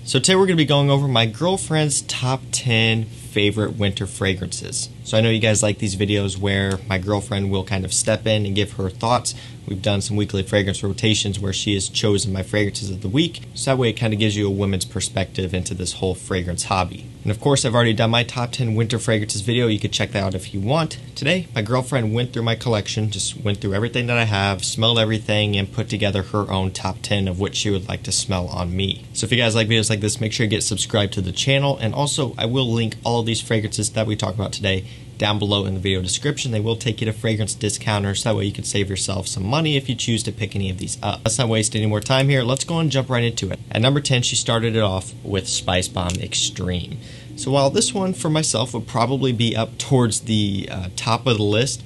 So today we're going to be going over my girlfriend's top 10 favorite winter fragrances. So I know you guys like these videos where my girlfriend will kind of step in and give her thoughts. We've done some weekly fragrance rotations where she has chosen my fragrances of the week. So that way it kind of gives you a woman's perspective into this whole fragrance hobby. And of course I've already done my top 10 winter fragrances video. You could check that out if you want. Today my girlfriend went through my collection, just went through everything that I have, smelled everything, and put together her own top 10 of what she would like to smell on me. So if you guys like videos like this, make sure you get subscribed to the channel. And also I will link all of these fragrances that we talk about today down below in the video description. They will take you to fragrance discounters, so that way you can save yourself some money if you choose to pick any of these up. Let's not waste any more time here. Let's go and jump right into it. At number 10, she started it off with Spicebomb Extreme. So while this one for myself would probably be up towards the top of the list,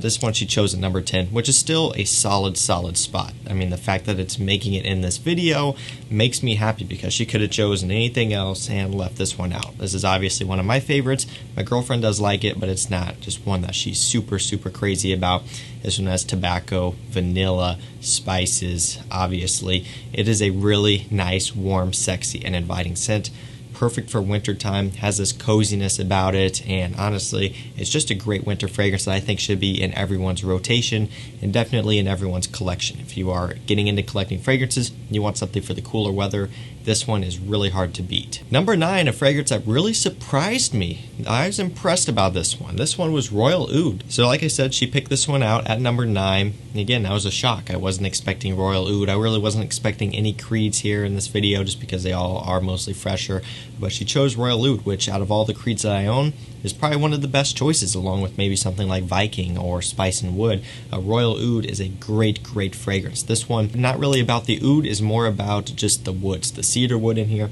this one she chose at number 10, which is still a solid spot. I mean, the fact that it's making it in this video makes me happy because she could have chosen anything else and left this one out. This is obviously one of my favorites. My girlfriend does like it, but it's not just one that she's super crazy about. This one has tobacco, vanilla, spices, obviously. It is a really nice, warm, sexy, and inviting scent. Perfect for winter time, has this coziness about it, and honestly it's just a great winter fragrance that I think should be in everyone's rotation and definitely in everyone's collection. If you are getting into collecting fragrances, you want something for the cooler weather, this one is really hard to beat. Number 9, a fragrance that really surprised me. I was impressed about this one. This one was Royal Oud. So like I said, she picked this one out at number 9. And again, that was a shock. I wasn't expecting Royal Oud. I really wasn't expecting any creeds here in this video just because they all are mostly fresher. But she chose Royal Oud, which out of all the creeds that I own is probably one of the best choices, along with maybe something like Viking or Spice and Wood. Royal Oud is a great fragrance. This one, not really about the oud, is more about just the woods, the cedar wood in here.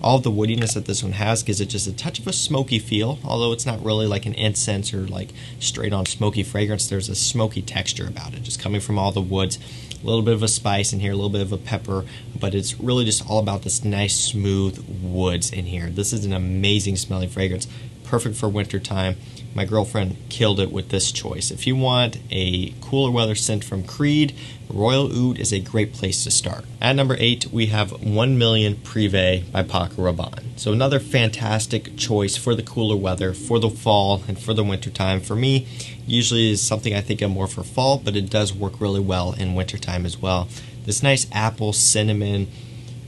All of the woodiness that this one has gives it just a touch of a smoky feel, although it's not really like an incense or like straight on smoky fragrance. There's a smoky texture about it, just coming from all the woods. A little bit of a spice in here, a little bit of a pepper, but it's really just all about this nice smooth woods in here. This is an amazing smelling fragrance, perfect for winter time. My girlfriend killed it with this choice. If you want a cooler weather scent from Creed, Royal Oud is a great place to start. At number 8, we have 1 Million Prive by Paco Rabanne. So another fantastic choice for the cooler weather, for the fall and for the winter time. For me, usually is something I think of more for fall, but it does work really well in winter time as well. This nice apple, cinnamon,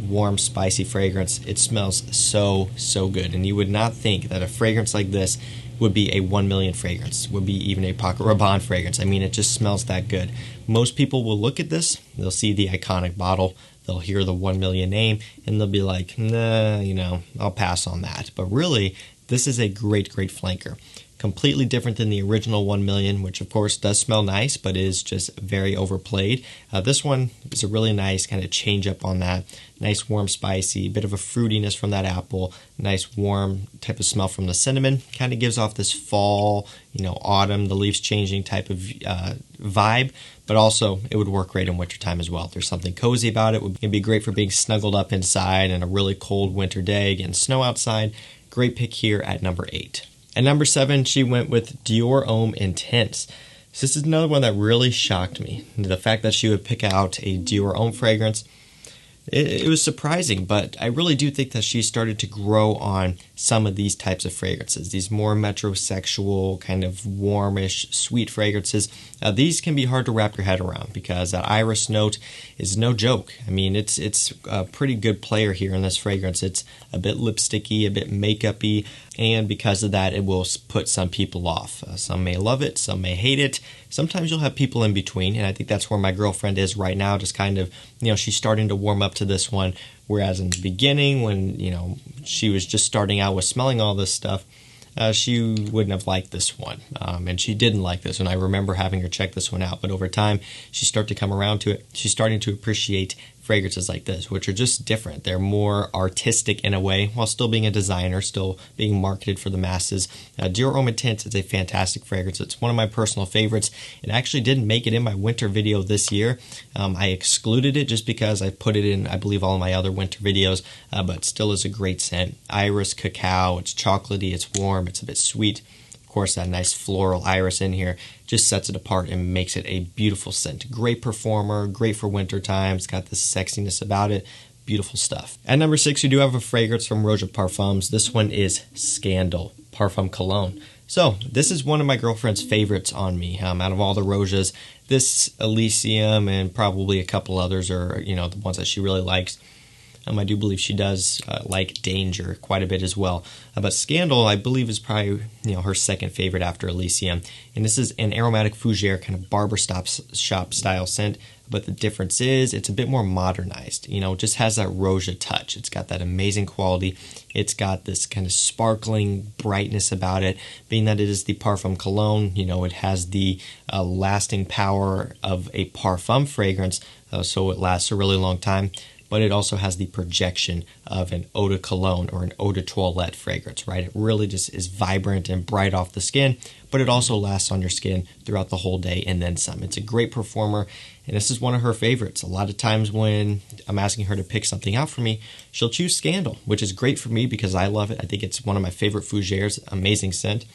warm, spicy fragrance. It smells so good, and you would not think that a fragrance like this would be a 1 million fragrance, would be even a Paco Rabanne fragrance. I mean, it just smells that good. Most people will look at this, they'll see the iconic bottle, they'll hear the 1 million name, and they'll be like, nah, you know, I'll pass on that. But really, this is a great flanker. Completely different than the original 1 million, which of course does smell nice, but is just very overplayed. This one is a really nice kind of change up on that. Nice, warm, spicy, bit of a fruitiness from that apple. Nice, warm type of smell from the cinnamon. Kind of gives off this fall, you know, autumn, the leaves changing type of vibe. But also, it would work great in wintertime as well. There's something cozy about it. It'd be great for being snuggled up inside on a really cold winter day, getting snow outside. Great pick here at number 8. At number 7, she went with Dior Homme Intense. So this is another one that really shocked me. The fact that she would pick out a Dior Homme fragrance, it was surprising, but I really do think that she started to grow on some of these types of fragrances, these more metrosexual, kind of warmish, sweet fragrances. These can be hard to wrap your head around because that iris note is no joke. I mean, it's a pretty good player here in this fragrance. It's a bit lipsticky, a bit makeup-y, and because of that, it will put some people off. Some may love it, some may hate it. Sometimes you'll have people in between, and I think that's where my girlfriend is right now, just kind of, you know, she's starting to warm up to this one, whereas in the beginning, when, you know, she was just starting out with smelling all this stuff, she wouldn't have liked this one, and she didn't like this one. I remember having her check this one out, but over time, she started to come around to it. She's starting to appreciate fragrances like this, which are just different. They're more artistic in a way, while still being a designer, still being marketed for the masses. Dior Homme Intense is a fantastic fragrance. It's one of my personal favorites. It actually didn't make it in my winter video this year. I excluded it just because I put it in, I believe, all of my other winter videos, but still is a great scent. Iris, cacao, it's chocolatey, it's warm, it's a bit sweet. Of course, that nice floral iris in here just sets it apart and makes it a beautiful scent. Great performer, great for winter time. It's got this sexiness about it, beautiful stuff. At number 6, we do have a fragrance from Roja Parfums. This one is Scandal Parfum Cologne. So this is one of my girlfriend's favorites on me. Out of all the Rojas, this Elysium and probably a couple others are, the ones that she really likes. I do believe she does like Danger quite a bit as well. But Scandal, I believe, is probably her second favorite after Elysium. And this is an aromatic fougere kind of barber shop style scent. But the difference is it's a bit more modernized. It just has that Roja touch. It's got that amazing quality. It's got this kind of sparkling brightness about it. Being that it is the Parfum Cologne, it has the lasting power of a parfum fragrance, so it lasts a really long time. But it also has the projection of an eau de cologne or an eau de toilette fragrance, right? It really just is vibrant and bright off the skin, but it also lasts on your skin throughout the whole day and then some. It's a great performer, and this is one of her favorites. A lot of times when I'm asking her to pick something out for me, she'll choose Scandal, which is great for me because I love it. I think it's one of my favorite fougères, amazing scent.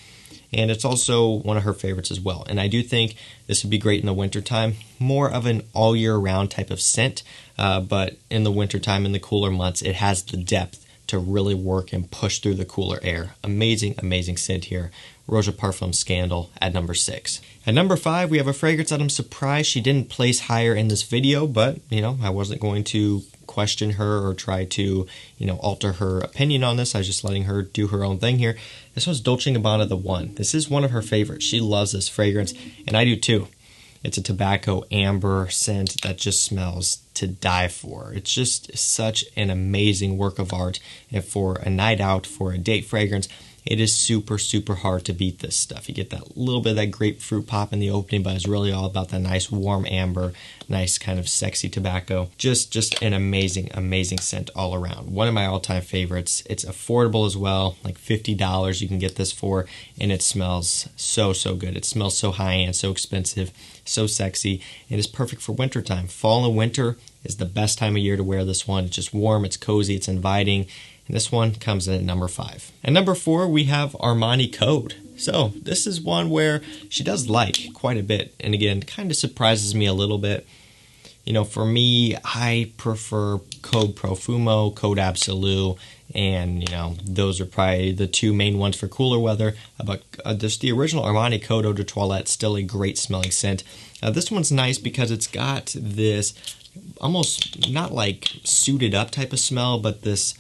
And it's also one of her favorites as well. And I do think this would be great in the wintertime. More of an all year round type of scent. But in the wintertime, in the cooler months, it has the depth to really work and push through the cooler air. Amazing, amazing scent here. Roja Parfum Scandal at number 6. At number 5, we have a fragrance that I'm surprised she didn't place higher in this video. But, I wasn't going to question her or try to, alter her opinion on this. I was just letting her do her own thing here. This was Dolce & Gabbana The One. This is one of her favorites. She loves this fragrance, and I do too. It's a tobacco amber scent that just smells to die for. It's just such an amazing work of art, and for a night out, for a date fragrance, it is super, super hard to beat this stuff. You get that little bit of that grapefruit pop in the opening, but it's really all about that nice warm amber, nice kind of sexy tobacco. Just an amazing, amazing scent all around. One of my all-time favorites. It's affordable as well, like $50 you can get this for, and it smells so, so good. It smells so high-end, so expensive, so sexy. It is perfect for wintertime. Fall and winter is the best time of year to wear this one. It's just warm, it's cozy, it's inviting. And this one comes in at number 5. At number 4, we have Armani Code. So this is one where she does like quite a bit. And again, kind of surprises me a little bit. For me, I prefer Code Profumo, Code Absolute, and, those are probably the two main ones for cooler weather. But just the original Armani Code Eau de Toilette, still a great smelling scent. This one's nice because it's got this almost not like suited up type of smell, but this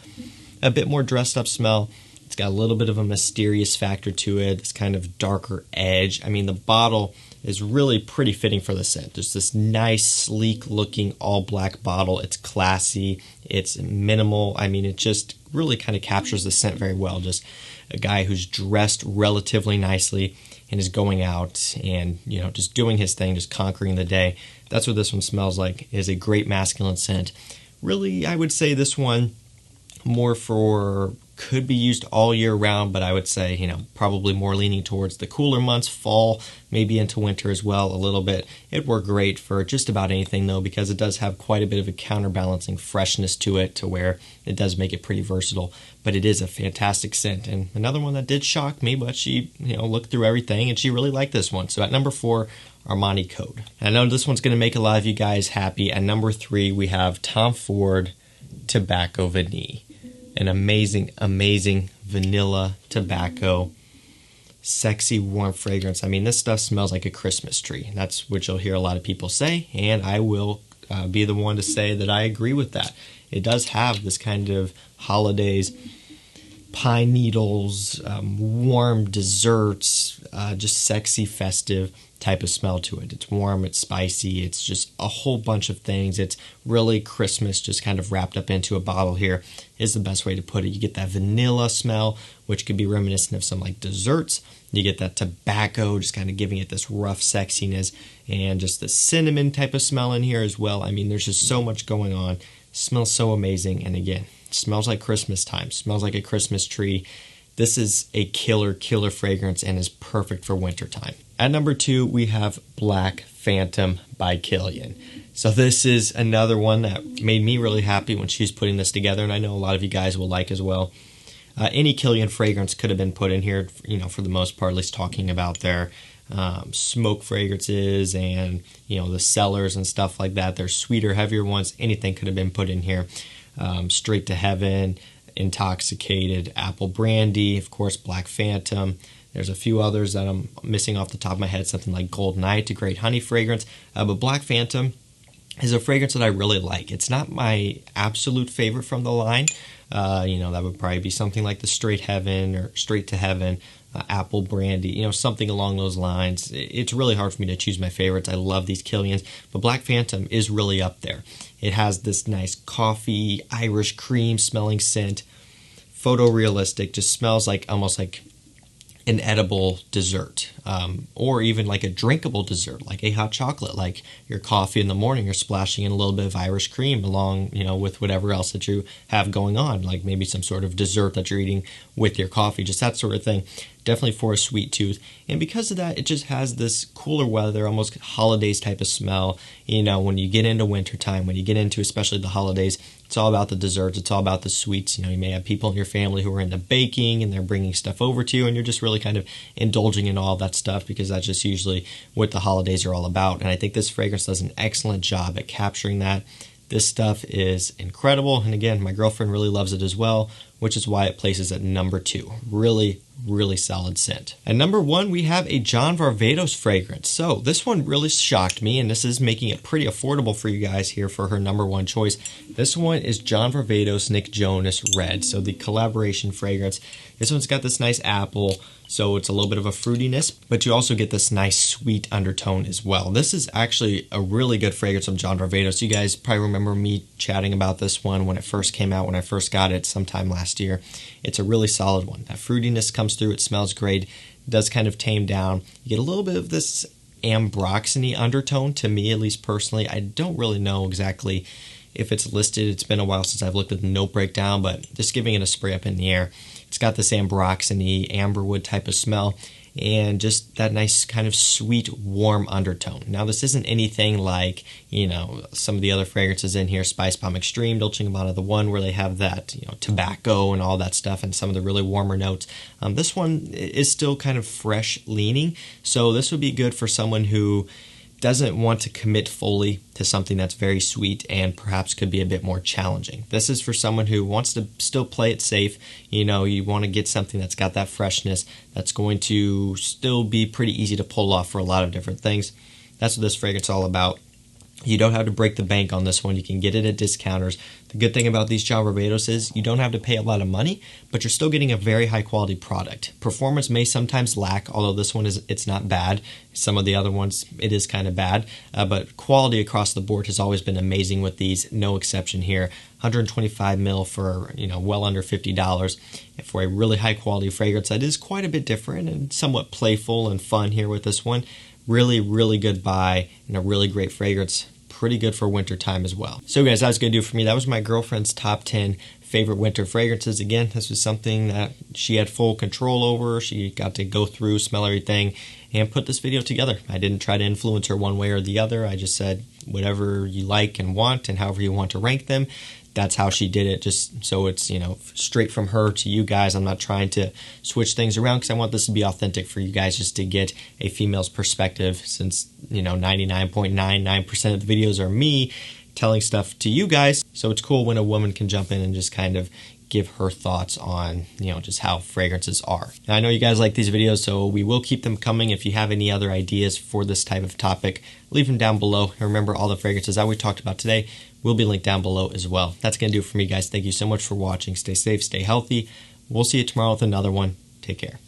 a bit more dressed up smell. It's got a little bit of a mysterious factor to it, this kind of darker edge. I mean, the bottle is really pretty fitting for the scent. Just this nice, sleek looking all black bottle. It's classy, it's minimal. I mean, it just really kind of captures the scent very well. Just a guy who's dressed relatively nicely and is going out and, just doing his thing, just conquering the day. That's what this one smells like. It is a great masculine scent. Really, I would say this one more could be used all year round, but I would say, probably more leaning towards the cooler months, fall, maybe into winter as well a little bit. It'd work great for just about anything though, because it does have quite a bit of a counterbalancing freshness to it, to where it does make it pretty versatile, but it is a fantastic scent. And another one that did shock me, but she, looked through everything and she really liked this one. So at number 4, Armani Code. And I know this one's going to make a lot of you guys happy. At number 3, we have Tom Ford Tobacco Vanille. An amazing, amazing vanilla tobacco, sexy, warm fragrance. I mean, this stuff smells like a Christmas tree. That's what you'll hear a lot of people say, and I will be the one to say that I agree with that. It does have this kind of holidays, pine needles, warm desserts, just sexy, festive type of smell to it. It's warm, it's spicy, it's just a whole bunch of things. It's really Christmas just kind of wrapped up into a bottle here is the best way to put it. You get that vanilla smell, which could be reminiscent of some like desserts. You get that tobacco, just kind of giving it this rough sexiness, and just the cinnamon type of smell in here as well. I mean, there's just so much going on. It smells so amazing, and again, it smells like Christmas time. Smells like a Christmas tree. This is a killer, killer fragrance and is perfect for wintertime. At number 2, we have Black Phantom by Kilian. So this is another one that made me really happy when she was putting this together, and I know a lot of you guys will like as well. Any Kilian fragrance could have been put in here, for the most part, at least talking about their smoke fragrances and, the cellars and stuff like that. Their sweeter, heavier ones, anything could have been put in here. Straight to Heaven, Intoxicated, Apple Brandy, of course, Black Phantom. There's a few others that I'm missing off the top of my head, something like Gold Night, a great honey fragrance. But Black Phantom is a fragrance that I really like. It's not my absolute favorite from the line. That would probably be something like the Straight to Heaven, Apple Brandy, something along those lines. It's really hard for me to choose my favorites. I love these Killians, but Black Phantom is really up there. It has this nice coffee, Irish cream smelling scent, photorealistic, just smells like almost like an edible dessert, or even like a drinkable dessert, like a hot chocolate, like your coffee in the morning, you're splashing in a little bit of Irish cream along, with whatever else that you have going on, like maybe some sort of dessert that you're eating with your coffee, just that sort of thing. Definitely for a sweet tooth. And because of that, it just has this cooler weather, almost holidays type of smell. When you get into wintertime, when you get into especially the holidays, it's all about the desserts. It's all about the sweets. You may have people in your family who are into baking and they're bringing stuff over to you, and you're just really kind of indulging in all that stuff because that's just usually what the holidays are all about. And I think this fragrance does an excellent job at capturing that. This stuff is incredible. And again, my girlfriend really loves it as well, which is why it places at number 2. Really, really solid scent. At number 1, we have a John Varvatos fragrance. So this one really shocked me, and this is making it pretty affordable for you guys here for her number 1 choice. This one is John Varvatos Nick Jonas Red. So the collaboration fragrance. This one's got this nice apple, so it's a little bit of a fruitiness, but you also get this nice sweet undertone as well. This is actually a really good fragrance from John Varvatos. You guys probably remember me chatting about this one when it first came out, when I first got it sometime last year. It's a really solid one. That fruitiness comes through. It smells great. It does kind of tame down. You get a little bit of this ambroxany undertone, to me at least personally. I don't really know exactly if it's listed. It's been a while since I've looked at the note breakdown, but just giving it a spray up in the air. It's got this ambroxany, amberwood type of smell, and just that nice kind of sweet, warm undertone. Now, this isn't anything like, some of the other fragrances in here, Spicebomb Extreme, Dolce & Gabbana, the one where they have that, tobacco and all that stuff and some of the really warmer notes. This one is still kind of fresh leaning, so this would be good for someone who doesn't want to commit fully to something that's very sweet and perhaps could be a bit more challenging. This is for someone who wants to still play it safe. You want to get something that's got that freshness, that's going to still be pretty easy to pull off for a lot of different things. That's what this fragrance is all about. You don't have to break the bank on this one. You can get it at discounters. The good thing about these John Varvatos is you don't have to pay a lot of money, but you're still getting a very high quality product. Performance may sometimes lack, although this one it's not bad. Some of the other ones, it is kind of bad, but quality across the board has always been amazing with these, no exception here. 125 mil for, well under $50 for a really high quality fragrance that is quite a bit different and somewhat playful and fun here with this one. Really, really good buy and a really great fragrance. Pretty good for winter time as well. So guys, that was going to do it for me. That was my girlfriend's top 10 favorite winter fragrances. Again, this was something that she had full control over. She got to go through, smell everything, and put this video together. I didn't try to influence her one way or the other. I just said whatever you like and want and however you want to rank them. That's how she did it, just so it's, straight from her to you guys. I'm not trying to switch things around because I want this to be authentic for you guys, just to get a female's perspective, since, 99.99% of the videos are me telling stuff to you guys. So it's cool when a woman can jump in and just kind of give her thoughts on, just how fragrances are. Now, I know you guys like these videos, so we will keep them coming. If you have any other ideas for this type of topic, leave them down below. And remember, all the fragrances that we talked about today will be linked down below as well. That's going to do it for me, guys. Thank you so much for watching. Stay safe, stay healthy. We'll see you tomorrow with another one. Take care.